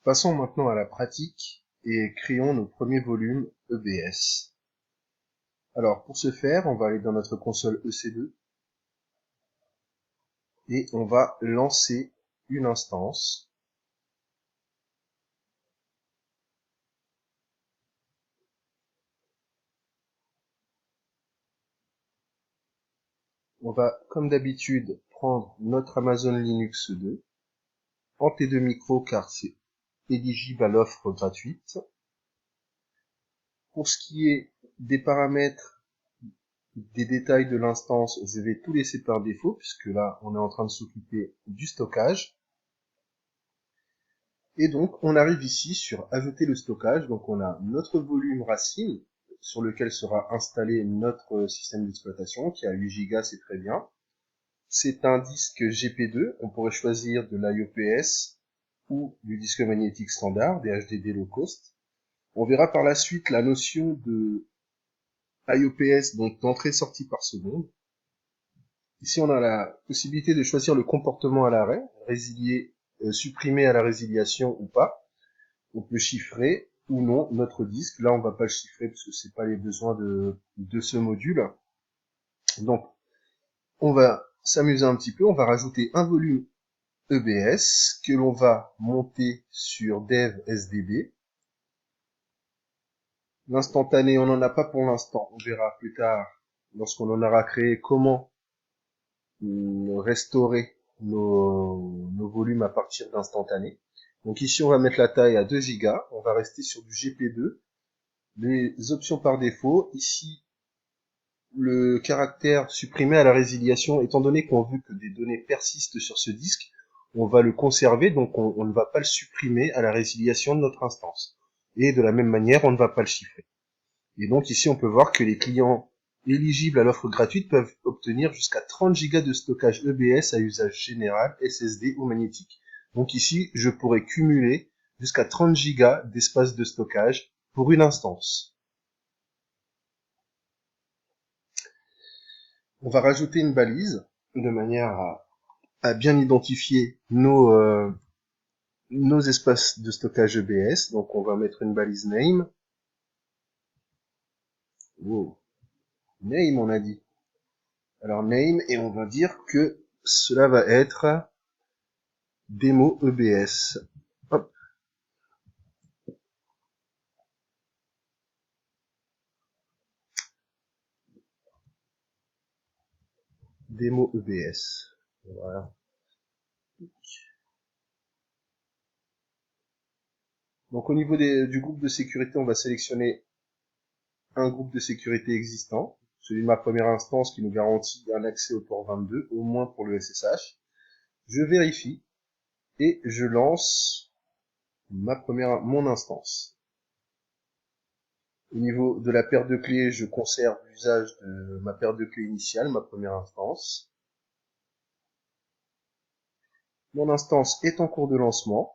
Passons maintenant à la pratique et créons nos premiers volumes EBS. Alors pour ce faire, on va aller dans notre console EC2 et on va lancer une instance. On va, comme d'habitude, prendre notre Amazon Linux 2 en T2 micro car c'est éligible à l'offre gratuite. Pour ce qui est des paramètres, des détails de l'instance, je vais tout laisser par défaut puisque là on est en train de s'occuper du stockage. Et donc on arrive ici sur ajouter le stockage, donc on a notre volume racine sur lequel sera installé notre système d'exploitation qui a 8 Go, c'est très bien. C'est un disque GP2, on pourrait choisir de l'IOPS ou du disque magnétique standard, des HDD low cost. On verra par la suite la notion de IOPS, donc d'entrée-sortie par seconde. Ici, on a la possibilité de choisir le comportement à l'arrêt, résilier, supprimer à la résiliation ou pas. On peut chiffrer ou non notre disque. Là, on va pas le chiffrer parce que c'est pas les besoins de ce module. Donc, on va s'amuser un petit peu. On va rajouter un volume EBS que l'on va monter sur dev SDB. L'instantané, on n'en a pas pour l'instant. On verra plus tard, lorsqu'on en aura créé, comment restaurer nos volumes à partir d'instantané. Donc ici, on va mettre la taille à 2 Go. On va rester sur du GP2. Les options par défaut, ici, le caractère supprimé à la résiliation, étant donné qu'on veut que des données persistent sur ce disque, on va le conserver, donc on ne va pas le supprimer à la résiliation de notre instance. Et de la même manière, on ne va pas le chiffrer. Et donc ici, on peut voir que les clients éligibles à l'offre gratuite peuvent obtenir jusqu'à 30 Go de stockage EBS à usage général, SSD ou magnétique. Donc ici, je pourrais cumuler jusqu'à 30 Go d'espace de stockage pour une instance. On va rajouter une balise de manière à bien identifier nos espaces de stockage EBS. Donc on va mettre une balise name. Wow. Name, on a dit. Alors name, et on va dire que cela va être démo EBS. Hop. Démo EBS. Voilà. Donc au niveau du groupe de sécurité, on va sélectionner un groupe de sécurité existant, celui de ma première instance qui nous garantit un accès au port 22, au moins pour le SSH. Je vérifie et je lance mon instance. Au niveau de la paire de clés, je conserve l'usage de ma paire de clés initiale, ma première instance. Mon instance est en cours de lancement.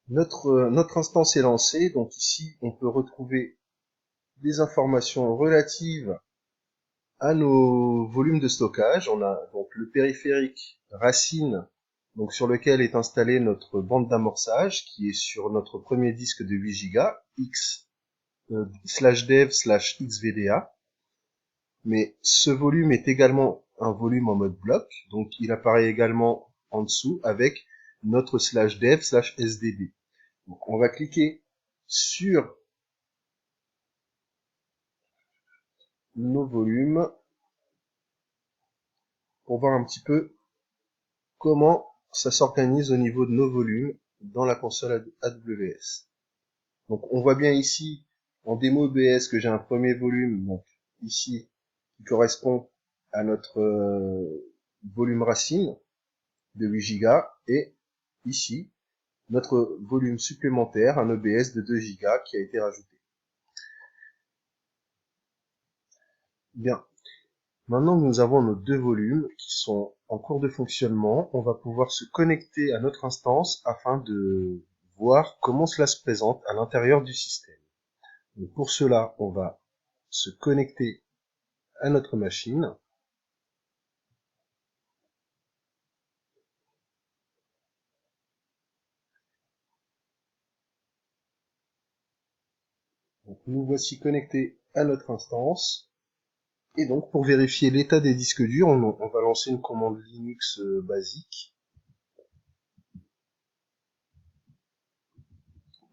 Notre instance est lancée, donc ici on peut retrouver des informations relatives à nos volumes de stockage. On a donc le périphérique racine, donc sur lequel est installée notre bande d'amorçage, qui est sur notre premier disque de 8 Go, /dev/xvda. Mais ce volume est également un volume en mode bloc, donc il apparaît également en dessous avec notre /dev/sdb. Donc on va cliquer sur nos volumes pour voir un petit peu comment ça s'organise au niveau de nos volumes dans la console AWS. Donc on voit bien ici en démo EBS que j'ai un premier volume, donc ici qui correspond à notre volume racine de 8 Go et ici notre volume supplémentaire, un EBS de 2 Go qui a été rajouté. Bien. Maintenant que nous avons nos deux volumes qui sont en cours de fonctionnement, on va pouvoir se connecter à notre instance afin de voir comment cela se présente à l'intérieur du système. Donc pour cela, on va se connecter à notre machine. Nous voici connectés à notre instance. Et donc, pour vérifier l'état des disques durs, on va lancer une commande Linux basique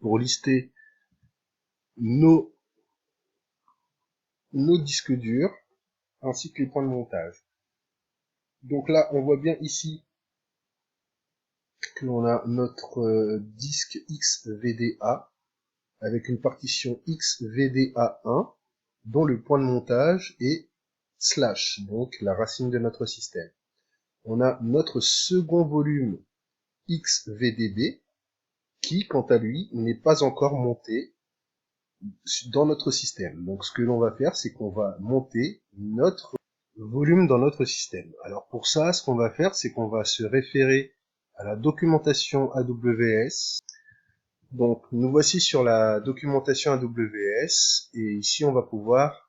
pour lister nos disques durs ainsi que les points de montage. Donc là, on voit bien ici que l'on a notre disque XVDA avec une partition XVDA1 dont le point de montage est /, donc la racine de notre système. On a notre second volume XVDB qui, quant à lui, n'est pas encore monté dans notre système. Donc ce que l'on va faire, c'est qu'on va monter notre volume dans notre système. Alors pour ça, ce qu'on va faire, c'est qu'on va se référer à la documentation AWS. Donc nous voici sur la documentation AWS et ici on va pouvoir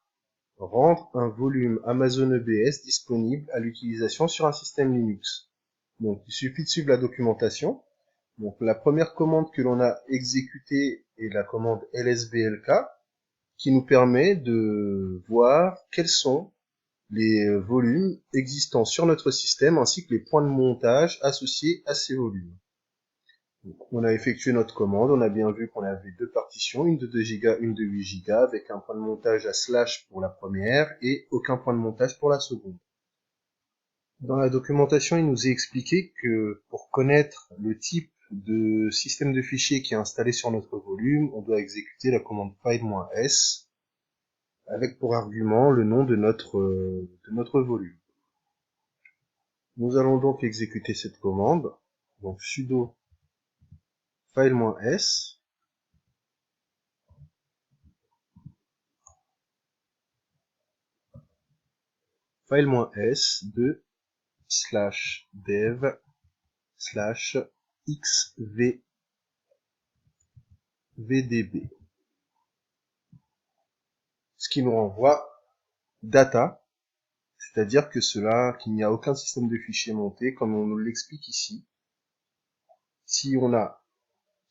rendre un volume Amazon EBS disponible à l'utilisation sur un système Linux. Donc il suffit de suivre la documentation. Donc la première commande que l'on a exécutée est la commande lsblk qui nous permet de voir quels sont les volumes existants sur notre système ainsi que les points de montage associés à ces volumes. Donc, on a effectué notre commande, on a bien vu qu'on avait deux partitions, une de 2 Go, une de 8 Go, avec un point de montage à / pour la première et aucun point de montage pour la seconde. Dans la documentation, il nous est expliqué que pour connaître le type de système de fichiers qui est installé sur notre volume, on doit exécuter la commande file-s avec pour argument le nom de notre volume. Nous allons donc exécuter cette commande, donc sudo file-s, file-s de /dev /xvdb, ce qui nous renvoie data, c'est-à-dire que qu'il n'y a aucun système de fichiers monté, comme on nous l'explique ici. Si on a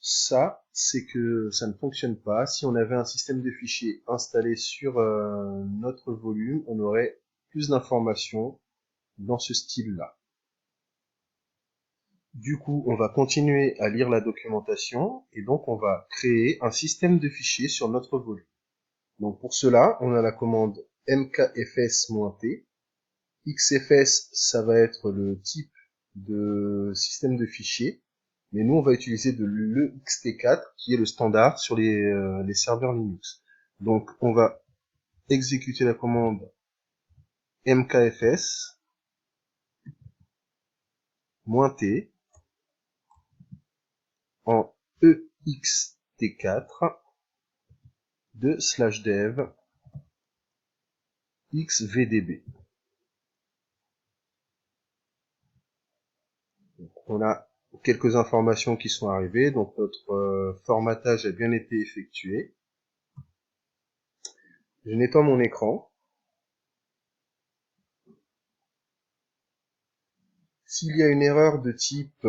ça, c'est que ça ne fonctionne pas. Si on avait un système de fichiers installé sur notre volume, on aurait plus d'informations dans ce style-là. Du coup, on va continuer à lire la documentation et donc on va créer un système de fichiers sur notre volume. Donc pour cela, on a la commande mkfs-t. XFS, ça va être le type de système de fichiers, mais nous on va utiliser de l'ext4 qui est le standard sur les serveurs Linux. Donc on va exécuter la commande mkfs -t en ext4 de /dev xvdb. On a quelques informations qui sont arrivées, donc notre formatage a bien été effectué. Je nettoie mon écran. S'il y a une erreur de type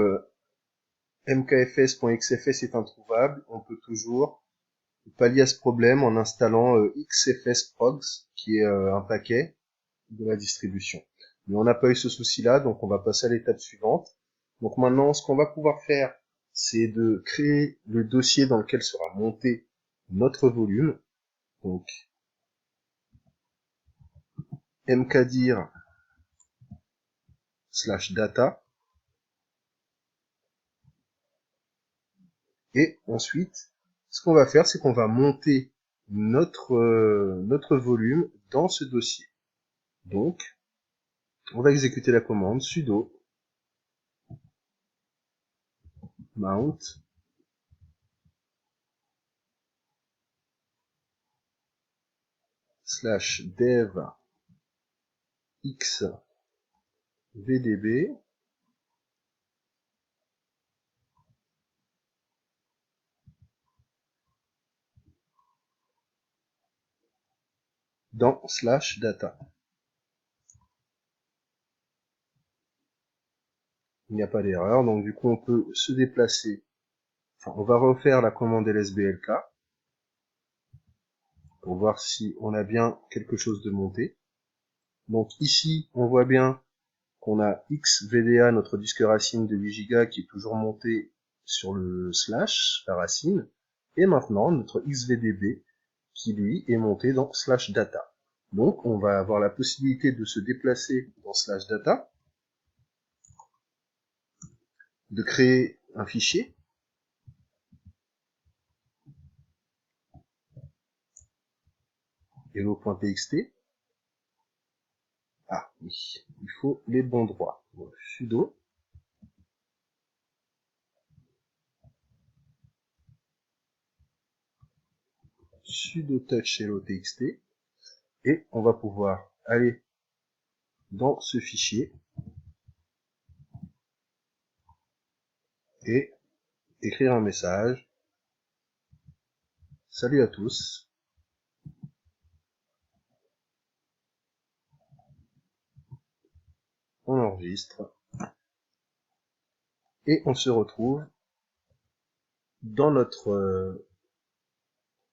mkfs.xfs est introuvable, on peut toujours pallier à ce problème en installant xfsprogs, qui est un paquet de la distribution. Mais on n'a pas eu ce souci-là, donc on va passer à l'étape suivante. Donc maintenant, ce qu'on va pouvoir faire, c'est de créer le dossier dans lequel sera monté notre volume. Donc, mkdir /data. Et ensuite, ce qu'on va faire, c'est qu'on va monter notre volume dans ce dossier. Donc, on va exécuter la commande sudo mount /dev xvdb dans /data. Il n'y a pas d'erreur, donc du coup on peut se déplacer. Enfin, on va refaire la commande lsblk. pour voir si on a bien quelque chose de monté. Donc ici, on voit bien qu'on a XVDA, notre disque racine de 8 Go, qui est toujours monté sur le slash, la racine, et maintenant notre XVDB, qui lui est monté dans slash data. Donc on va avoir la possibilité de se déplacer dans slash data, de créer un fichier, hello.txt. Ah oui, il faut les bons droits. Donc, sudo touch hello.txt, et on va pouvoir aller dans ce fichier et écrire un message. Salut à tous. On enregistre. Et on se retrouve dans notre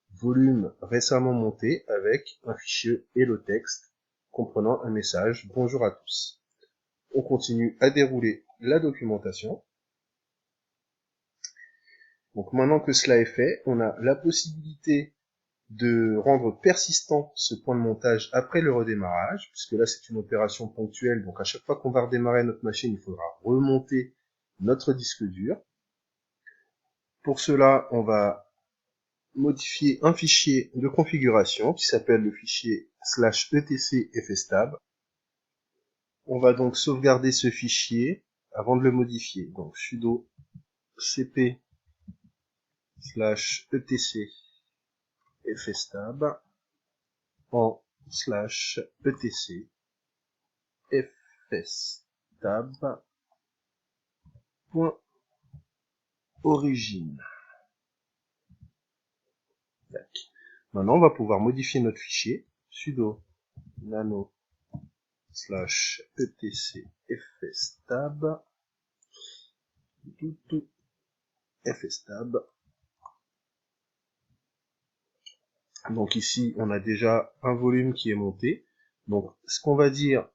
volume récemment monté avec un fichier hello text comprenant un message bonjour à tous. On continue à dérouler la documentation. Donc maintenant que cela est fait, on a la possibilité de rendre persistant ce point de montage après le redémarrage, puisque là c'est une opération ponctuelle, donc à chaque fois qu'on va redémarrer notre machine, il faudra remonter notre disque dur. Pour cela, on va modifier un fichier de configuration qui s'appelle le fichier /etc fstab. On va donc sauvegarder ce fichier avant de le modifier. Donc sudo cp /etc fstab en /etc fstab.origine. Maintenant, on va pouvoir modifier notre fichier. Sudo nano /etc fstab fstab. Donc ici, on a déjà un volume qui est monté. Donc, ce qu'on va dire,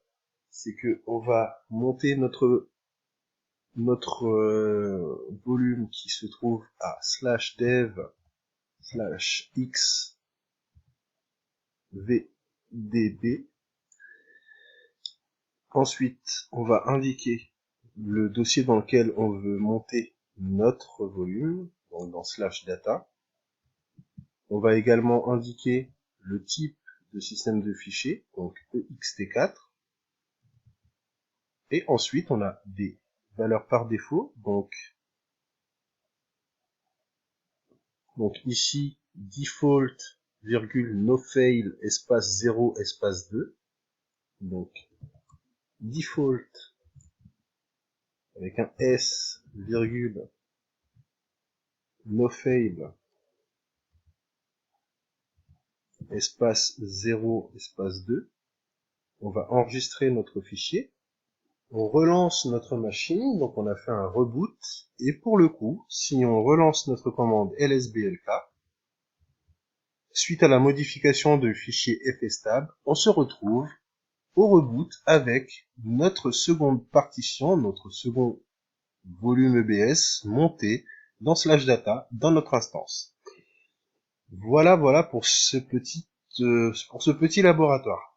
c'est que on va monter notre volume qui se trouve à /dev/x vdb. Ensuite, on va indiquer le dossier dans lequel on veut monter notre volume, donc dans /data. On va également indiquer le type de système de fichier, donc ext4. Et ensuite, on a des valeurs par défaut, donc ici, default, no fail, espace 0, espace 2. Donc, default, avec un S, virgule, no fail, espace 0, espace 2. On va enregistrer notre fichier. On relance notre machine, donc on a fait un reboot. Et pour le coup, si on relance notre commande lsblk, suite à la modification du fichier fstab, on se retrouve au reboot avec notre seconde partition, notre second volume EBS monté dans /data dans notre instance. Voilà pour ce petit laboratoire.